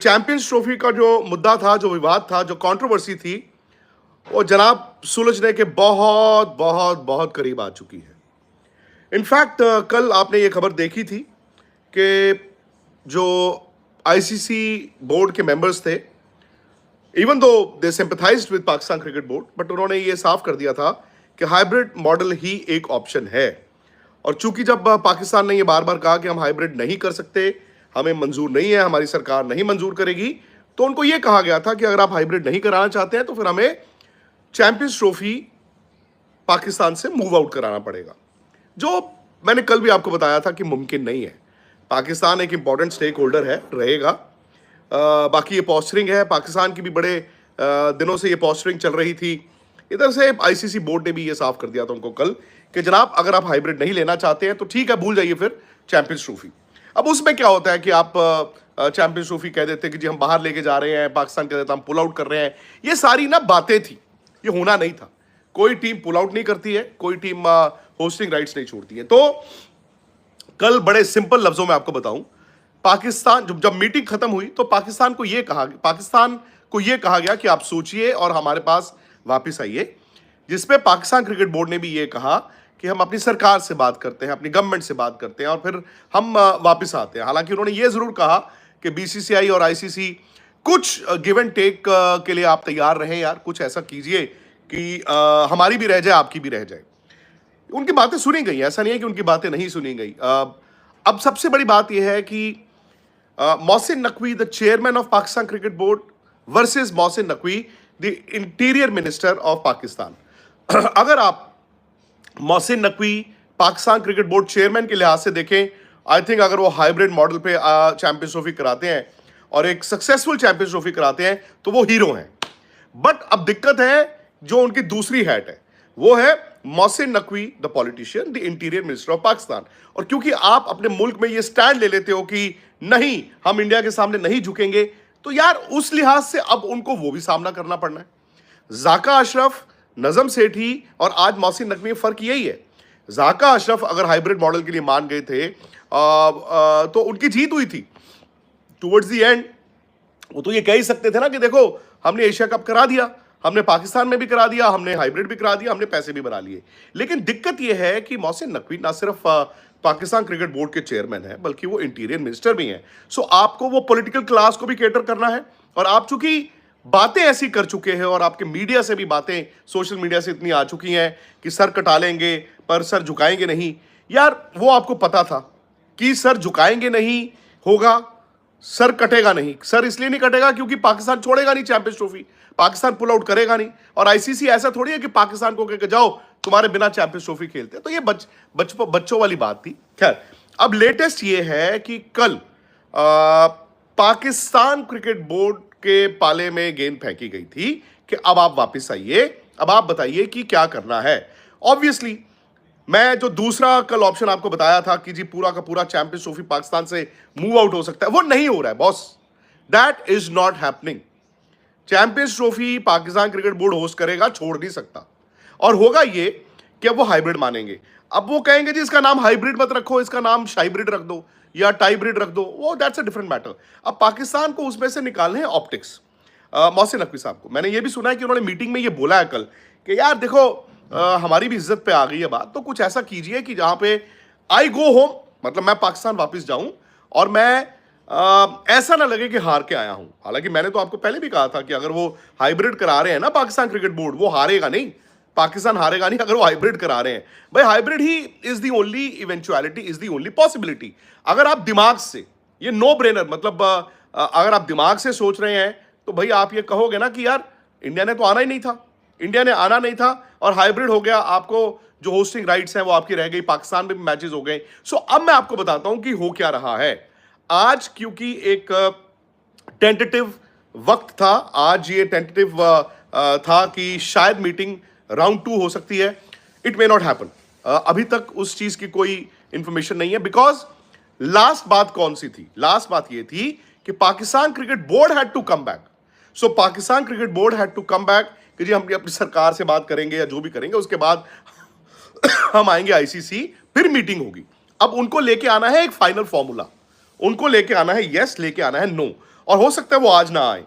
Champions trophy का जो मुद्दा था, जो विवाद था, जो कंट्रोवर्सी थी, वो जनाब सुलझने के बहुत बहुत बहुत करीब आ चुकी है। इनफैक्ट कल आपने ये खबर देखी थी कि जो आईसीसी बोर्ड के मेंबर्स थे, even though they sympathised with Pakistan cricket board, but उन्होंने ये साफ कर दिया था कि हाइब्रिड मॉडल ही एक ऑप्शन है। और चूंकि जब पाकिस्तान ने ये बार बार कहा कि हम हाइब्रिड नहीं कर सकते, हमें मंजूर नहीं है, हमारी सरकार नहीं मंजूर करेगी, तो उनको ये कहा गया था कि अगर आप हाइब्रिड नहीं कराना चाहते हैं तो फिर हमें चैंपियंस ट्रॉफी पाकिस्तान से मूव आउट कराना पड़ेगा, जो मैंने कल भी आपको बताया था कि मुमकिन नहीं है। पाकिस्तान एक इंपॉर्टेंट स्टेक होल्डर है, रहेगा। बाकी ये पोस्चरिंग है, पाकिस्तान की भी बड़े दिनों से ये पोस्चरिंग चल रही थी। इधर से आईसीसी बोर्ड ने भी ये साफ कर दिया था उनको कल कि जनाब अगर आप हाइब्रिड नहीं लेना चाहते हैं तो ठीक है, भूल जाइए फिर चैंपियंस ट्रॉफी। अब उसमें क्या होता है कि आप चैंपियंस ट्रॉफी कह देते हैं कि जी हम बाहर लेके जा रहे हैं, पाकिस्तान कह देता हम पुल आउट कर रहे हैं। ये सारी ना बातें थी, ये होना नहीं था। कोई टीम पुल आउट नहीं करती है, कोई टीम होस्टिंग राइट्स नहीं छोड़ती है। तो कल बड़े सिंपल लफ्जों में आपको बताऊं, पाकिस्तान जब मीटिंग खत्म हुई तो पाकिस्तान को यह कहा गया कि आप सोचिए और हमारे पास वापस आइए, जिसपे पाकिस्तान क्रिकेट बोर्ड ने भी ये कहा कि हम अपनी सरकार से बात करते हैं, अपनी गवर्नमेंट से बात करते हैं और फिर हम वापस आते हैं। हालांकि उन्होंने ये जरूर कहा कि बीसीसीआई और आईसीसी कुछ गिव एंड टेक के लिए आप तैयार रहें यार, कुछ ऐसा कीजिए कि हमारी भी रह जाए, आपकी भी रह जाए। उनकी बातें सुनी गई, ऐसा नहीं है कि उनकी बातें नहीं सुनी गई। अब सबसे बड़ी बात यह है कि Mohsin Naqvi, the chairman of Pakistan cricket board, versus Mohsin Naqvi, the interior minister of Pakistan. अगर आप Mohsin Naqvi Pakistan cricket board chairman के लिहाज से देखें, आई थिंक अगर वो हाइब्रिड मॉडल पे चैंपियंस ट्रॉफी कराते हैं और एक सक्सेसफुल चैंपियंस ट्रॉफी कराते हैं तो वो हीरो हैं। बट अब दिक्कत है, जो उनकी दूसरी हैट है वो है Mohsin Naqvi, the politician, the interior minister of Pakistan. और क्योंकि आप अपने मुल्क में ये स्टैंड ले लेते हो कि नहीं हम इंडिया के सामने नहीं झुकेंगे, तो यार उस लिहाज से अब उनको वो भी सामना करना पड़ना है। जाका अशरफ, नजम सेठी और आज मोहसिन नकवी, फर्क यही है। जाका अशरफ अगर हाइब्रिड मॉडल के लिए मान गए थे तो उनकी जीत हुई थी टुवर्ड्स द एंड। वो तो ये कह ही सकते थे ना कि देखो हमने एशिया कप करा दिया, हमने पाकिस्तान में भी करा दिया, हमने हाइब्रिड भी करा दिया, हमने पैसे भी बना लिए। लेकिन दिक्कत यह है कि मोहसिन नकवी ना सिर्फ पाकिस्तान क्रिकेट बोर्ड के चेयरमैन है, बल्कि वो इंटीरियर मिनिस्टर भी हैं। सो आपको वो पॉलिटिकल क्लास को भी कैटर करना है। और आप चूंकि बातें ऐसी कर चुके हैं और आपके मीडिया से भी बातें, सोशल मीडिया से इतनी आ चुकी हैं कि सर कटा लेंगे पर सर झुकाएंगे नहीं, यार वो आपको पता था कि सर झुकाएंगे नहीं होगा, सर कटेगा नहीं। सर इसलिए नहीं कटेगा क्योंकि पाकिस्तान छोड़ेगा नहीं champions trophy, Pakistan pull out करेगा नहीं। और आईसीसी ऐसा थोड़ी है कि पाकिस्तान को कहकर जाओ तुम्हारे बिना चैंपियंस ट्रॉफी खेलते हैं। तो ये बच्चों वाली बात थी। खैर, अब लेटेस्ट ये है कि कल पाकिस्तान क्रिकेट बोर्ड के पाले में गेंद फेंकी गई थी कि अब आप वापस आइए, अब आप बताइए कि क्या करना है। ऑब्वियसली मैं जो दूसरा कल ऑप्शन आपको बताया था कि जी पूरा का पूरा चैंपियंस ट्रॉफी पाकिस्तान से मूव आउट हो सकता है, वो नहीं हो रहा है boss. That is not happening. Champions trophy Pakistan cricket board host करेगा, छोड़ नहीं सकता। और होगा ये कि अब वो हाइब्रिड मानेंगे। अब वो कहेंगे जी इसका नाम हाइब्रिड मत रखो, इसका नाम शाइब्रिड रख दो या टाइब्रिड रख दो, वो दैट्स अ डिफरेंट मैटर। अब पाकिस्तान को उसमें से निकालने हैं ऑप्टिक्स। मोहसिन नकवी साहब को मैंने ये भी सुना है कि उन्होंने मीटिंग में ये बोला है कल कि यार देखो हमारी भी इज्जत पे आ गई है बात, तो कुछ ऐसा कीजिए कि जहां पे आई गो होम, मतलब मैं पाकिस्तान वापस जाऊं और मैं ऐसा ना लगे कि हार के आया हूं। हालांकि मैंने तो आपको पहले भी कहा था कि अगर वो हाइब्रिड करा रहे हैं ना पाकिस्तान क्रिकेट बोर्ड, वो हारेगा नहीं, पाकिस्तान हारेगा नहीं अगर वो हाइब्रिड करा रहे हैं। भाई hybrid he is the only eventuality, is the only possibility. अगर आप दिमाग से, ये नो ब्रेनर, मतलब अगर आप दिमाग से सोच रहे हैं तो भाई आप ये कहोगे ना कि यार इंडिया ने तो आना ही नहीं था, इंडिया ने आना नहीं था और हाइब्रिड हो गया, आपको जो होस्टिंग राइट्स हैं वो आपकी रह गई, पाकिस्तान में भी मैचेस हो गए। सो अब मैं आपको बताता हूं कि हो क्या रहा है आज। क्योंकि एक टेंटेटिव वक्त था, आज ये टेंटेटिव था कि शायद मीटिंग राउंड 2 हो सकती है। It may not happen. अभी तक उस चीज की कोई इंफॉर्मेशन नहीं है, बिकॉज लास्ट बात कौन सी थी? लास्ट बात ये थी कि Pakistan cricket board had to come back. So Pakistan cricket board had to come back कि जी हम अपनी सरकार से बात करेंगे या जो भी करेंगे, उसके बाद हम आएंगे आईसीसी, फिर मीटिंग होगी। अब उनको लेके आना है एक फाइनल फॉर्मूला, उनको लेके आना है यस, लेके आना है नो। और हो सकता है वो आज ना आए।